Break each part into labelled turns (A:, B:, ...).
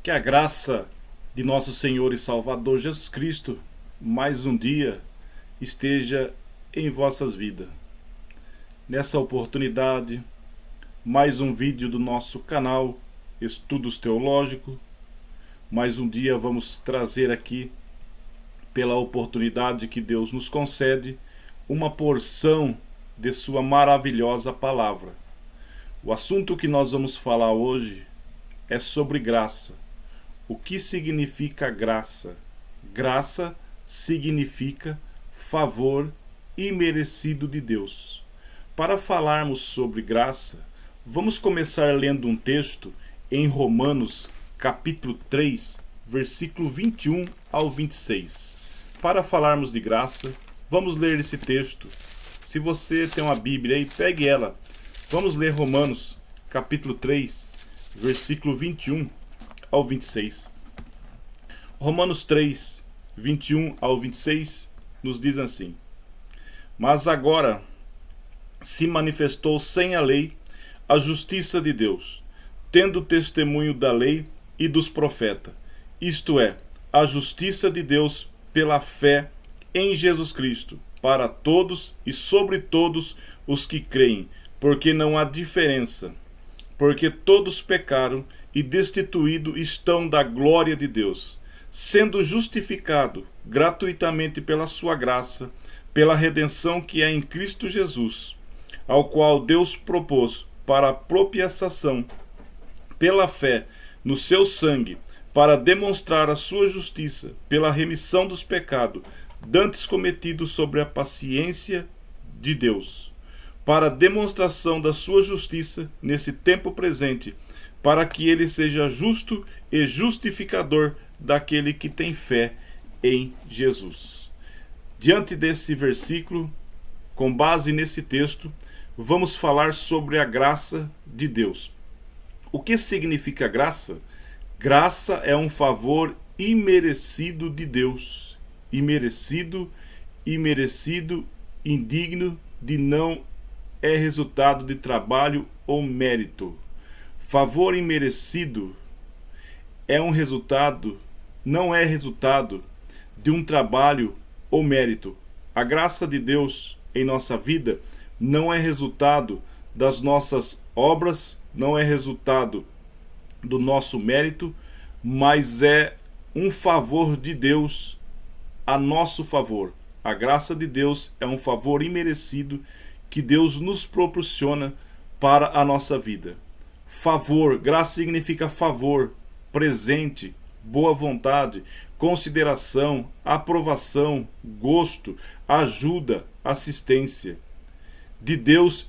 A: Que a graça de nosso Senhor e Salvador Jesus Cristo, mais um dia, esteja em vossas vidas. Nessa oportunidade, mais um vídeo do nosso canal Estudos Teológicos. Mais um dia vamos trazer aqui, pela oportunidade que Deus nos concede, uma porção de sua maravilhosa palavra. O assunto que nós vamos falar hoje é sobre graça. O que significa graça? Graça significa favor imerecido de Deus. Para falarmos sobre graça, vamos começar lendo um texto em Romanos, capítulo 3, versículo 21 ao 26. Para falarmos de graça, vamos ler esse texto. Se você tem uma Bíblia aí, pegue ela. Vamos ler Romanos, capítulo 3, versículo 21 ao 26. Romanos 3, 21 ao 26 nos diz assim: Mas agora se manifestou sem a lei a justiça de Deus, tendo testemunho da lei e dos profetas, isto é, a justiça de Deus pela fé em Jesus Cristo, para todos e sobre todos os que creem, porque não há diferença, porque todos pecaram e destituídos estão da glória de Deus, sendo justificado gratuitamente pela sua graça, pela redenção que é em Cristo Jesus, ao qual Deus propôs para a propiciação pela fé no seu sangue, para demonstrar a sua justiça pela remissão dos pecados dantes cometidos sobre a paciência de Deus, para a demonstração da sua justiça nesse tempo presente, para que ele seja justo e justificador daquele que tem fé em Jesus. Diante desse versículo, com base nesse texto, vamos falar sobre a graça de Deus. O que significa graça? Graça é um favor imerecido de Deus. Imerecido, indigno de não é resultado de trabalho ou mérito. Favor imerecido é um resultado, não é resultado de um trabalho ou mérito. A graça de Deus em nossa vida não é resultado das nossas obras, não é resultado do nosso mérito, mas é um favor de Deus a nosso favor. A graça de Deus é um favor imerecido que Deus nos proporciona para a nossa vida. Favor, graça significa favor, presente, boa vontade, consideração, aprovação, gosto, ajuda, assistência. De Deus,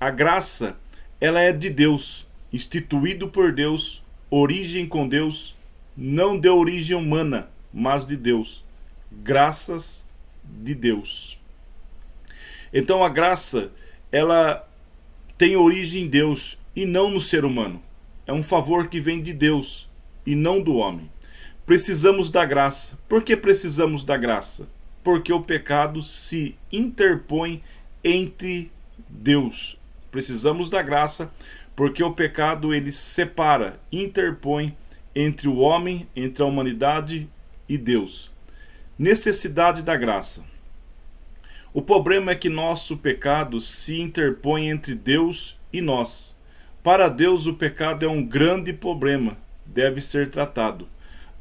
A: a graça, ela é de Deus, instituído por Deus, origem com Deus, não de origem humana, mas de Deus. Graças de Deus. Então a graça, ela tem origem em Deus e não no ser humano. É um favor que vem de Deus e não do homem. Precisamos da graça. Por que precisamos da graça? Porque o pecado se interpõe entre Deus. Precisamos da graça porque o pecado ele separa, interpõe entre o homem, entre a humanidade e Deus. Necessidade da graça. O problema é que nosso pecado se interpõe entre Deus e nós. Para Deus o pecado é um grande problema, deve ser tratado.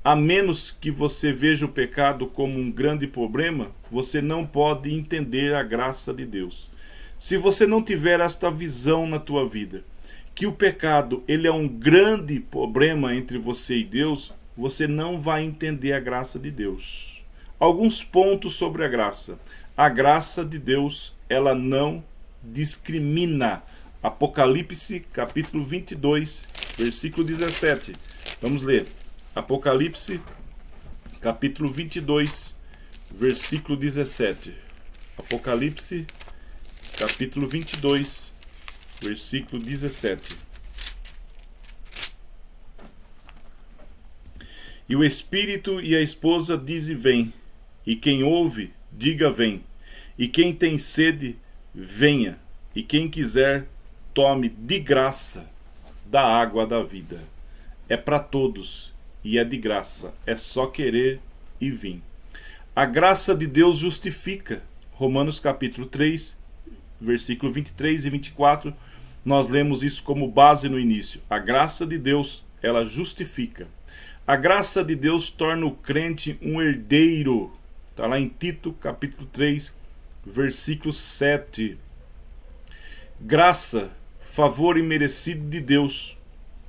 A: A menos que você veja o pecado como um grande problema, você não pode entender a graça de Deus. Se você não tiver esta visão na tua vida, que o pecado ele é um grande problema entre você e Deus, você não vai entender a graça de Deus. Alguns pontos sobre a graça. A graça de Deus, ela não discrimina. Apocalipse, capítulo 22, versículo 17. Vamos ler. Apocalipse, capítulo 22, versículo 17. Apocalipse, capítulo 22, versículo 17. E o Espírito e a esposa dizem: vem. E quem ouve, diga: vem. E quem tem sede, venha. E quem quiser, tome de graça da água da vida. é para todos e é de graça, é só querer e vir. A graça de Deus justifica. Romanos capítulo 3, versículo 23 e 24, nós lemos isso como base no início. A graça de Deus, ela justifica. A graça de Deus torna o crente um herdeiro. Está lá em Tito capítulo 3, versículo 7. Graça, favor imerecido de Deus.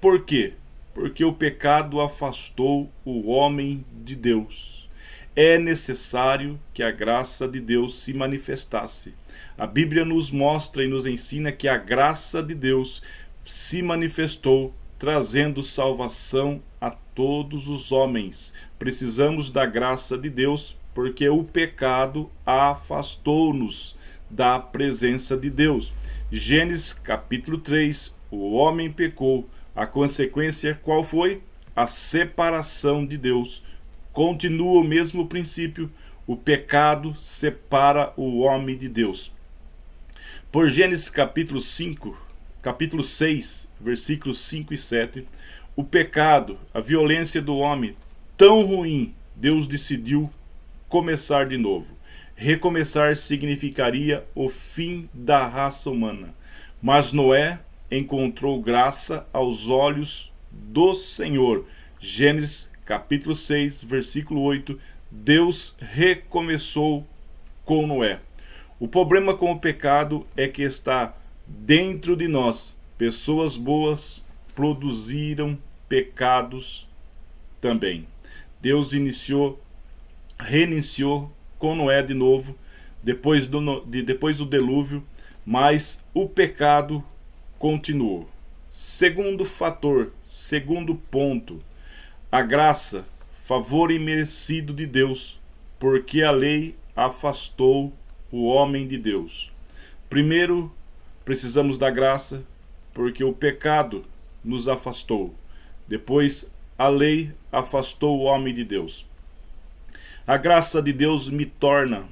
A: Por quê? Porque o pecado afastou o homem de Deus. É necessário que a graça de Deus se manifestasse. A Bíblia nos mostra e nos ensina que a graça de Deus se manifestou, trazendo salvação a todos os homens. Precisamos da graça de Deus, porque o pecado afastou-nos da presença de Deus. Gênesis capítulo 3, o homem pecou. A consequência qual foi? A separação de Deus. Continua o mesmo princípio, o pecado separa o homem de Deus. Por Gênesis capítulo 6, versículos 5 e 7, o pecado, a violência do homem, tão ruim, Deus decidiu começar de novo. Recomeçar significaria o fim da raça humana. Mas Noé encontrou graça aos olhos do Senhor. Gênesis capítulo 6, versículo 8, Deus recomeçou com Noé. O problema com o pecado é que está dentro de nós. Pessoas boas produziram pecados também. Deus reiniciou com Noé de novo, depois do dilúvio, mas o pecado continuou. Segundo fator, segundo ponto, a graça, favor imerecido de Deus, porque a lei afastou o homem de Deus. Primeiro, precisamos da graça, porque o pecado nos afastou. Depois, a lei afastou o homem de Deus. A graça de Deus me torna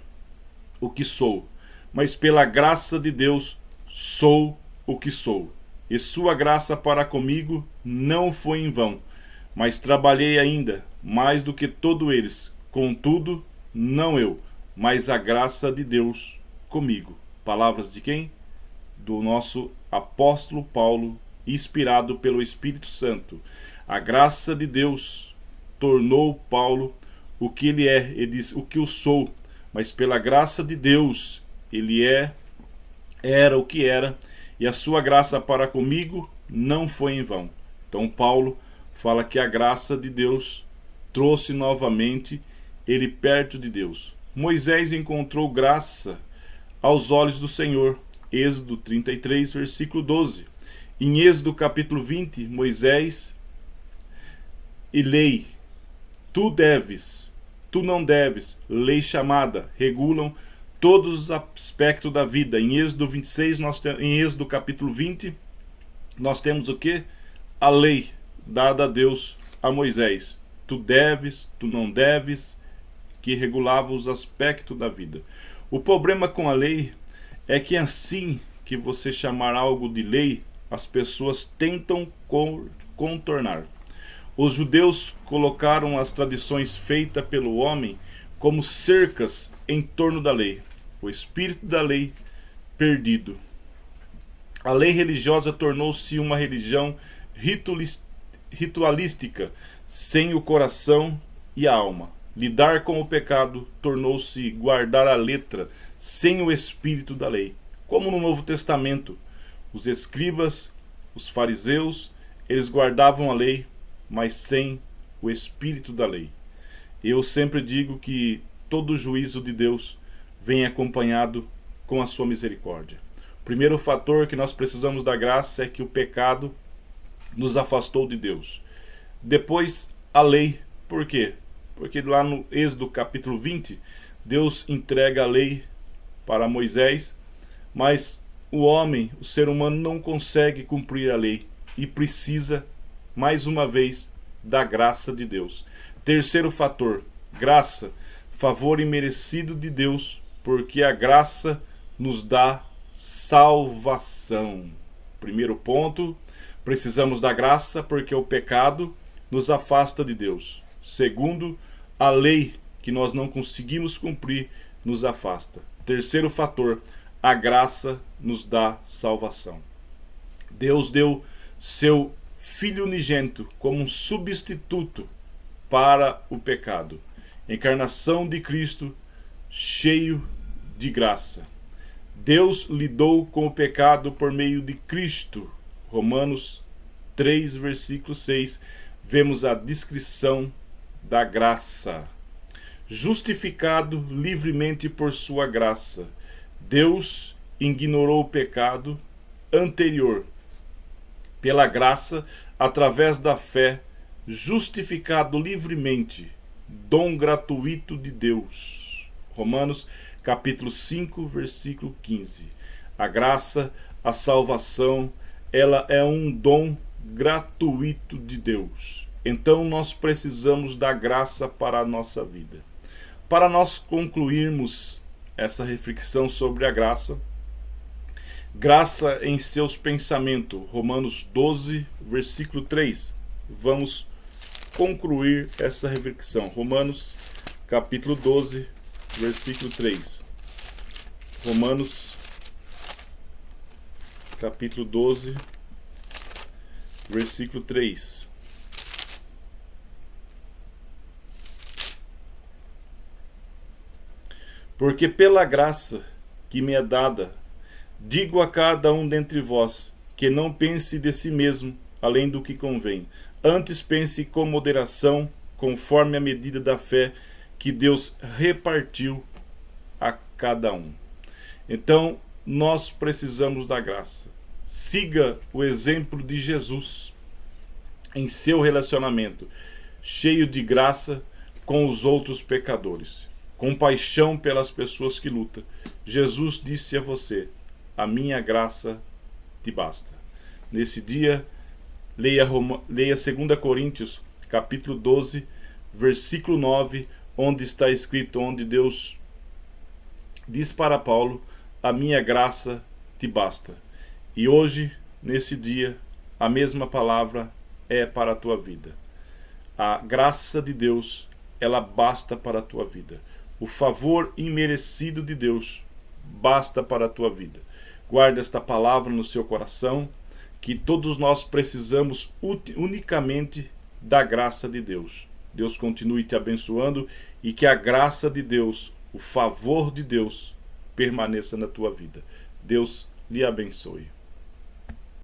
A: o que sou, mas pela graça de Deus sou o que sou. E sua graça para comigo não foi em vão, mas trabalhei ainda mais do que todos eles. Contudo, não eu, mas a graça de Deus comigo. Palavras de quem? Do nosso apóstolo Paulo, inspirado pelo Espírito Santo. A graça de Deus tornou Paulo o que ele é. Ele diz o que eu sou, mas pela graça de Deus ele era o que era, e a sua graça para comigo não foi em vão. Então Paulo fala que a graça de Deus trouxe novamente ele perto de Deus. Moisés encontrou graça aos olhos do Senhor. Êxodo 33, versículo 12. Em Êxodo capítulo 20, Moisés e lei. Tu deves, tu não deves. Lei chamada, regulam todos os aspectos da vida. Em Êxodo 26, em Êxodo capítulo 20, nós temos o quê? A lei dada a Deus a Moisés. Tu deves, tu não deves, que regulava os aspectos da vida. O problema com a lei é que assim que você chamar algo de lei, as pessoas tentam contornar. Os judeus colocaram as tradições feitas pelo homem como cercas em torno da lei. O espírito da lei perdido. A lei religiosa tornou-se uma religião ritualística, sem o coração e a alma. Lidar com o pecado tornou-se guardar a letra, sem o espírito da lei. Como no Novo Testamento, os escribas, os fariseus, eles guardavam a lei, mas sem o espírito da lei. Eu sempre digo que todo juízo de Deus vem acompanhado com a sua misericórdia. O primeiro fator que nós precisamos da graça é que o pecado nos afastou de Deus. Depois, a lei. Por quê? Porque lá no Êxodo capítulo 20, Deus entrega a lei para Moisés, mas o homem, o ser humano, não consegue cumprir a lei e precisa, mais uma vez, da graça de Deus. Terceiro fator, graça, favor imerecido de Deus, porque a graça nos dá salvação. Primeiro ponto, Precisamos da graça porque o pecado nos afasta de Deus. Segundo, a lei que nós não conseguimos cumprir nos afasta. Terceiro fator, a graça nos dá salvação. Deus deu seu Filho unigênito como um substituto para o pecado. Encarnação de Cristo, cheio de graça. Deus lidou com o pecado por meio de Cristo. Romanos 3, versículo 6, vemos a descrição da graça. Justificado livremente por sua graça, Deus ignorou o pecado anterior. Pela graça, através da fé, justificado livremente, dom gratuito de Deus. Romanos capítulo 5, versículo 15. A graça, a salvação, ela é um dom gratuito de Deus. Então nós precisamos da graça para a nossa vida. Para nós concluirmos essa reflexão sobre a graça, graça em seus pensamentos, Romanos 12, versículo 3. Vamos concluir essa reflexão. Romanos capítulo 12, versículo 3. Romanos capítulo 12, versículo 3. Porque pela graça que me é dada, digo a cada um dentre vós, que não pense de si mesmo, além do que convém. Antes pense com moderação, conforme a medida da fé que Deus repartiu a cada um. Então, nós precisamos da graça. Siga o exemplo de Jesus em seu relacionamento, cheio de graça com os outros pecadores. Compaixão pelas pessoas que lutam. Jesus disse a você: a minha graça te basta. Nesse dia, leia 2 Coríntios, capítulo 12, versículo 9, onde está escrito, onde Deus diz para Paulo: a minha graça te basta. E hoje, nesse dia, a mesma palavra é para a tua vida. A graça de Deus, ela basta para a tua vida. O favor imerecido de Deus basta para a tua vida. Guarde esta palavra no seu coração, que todos nós precisamos unicamente da graça de Deus. Deus continue te abençoando e que a graça de Deus, o favor de Deus, permaneça na tua vida. Deus lhe abençoe.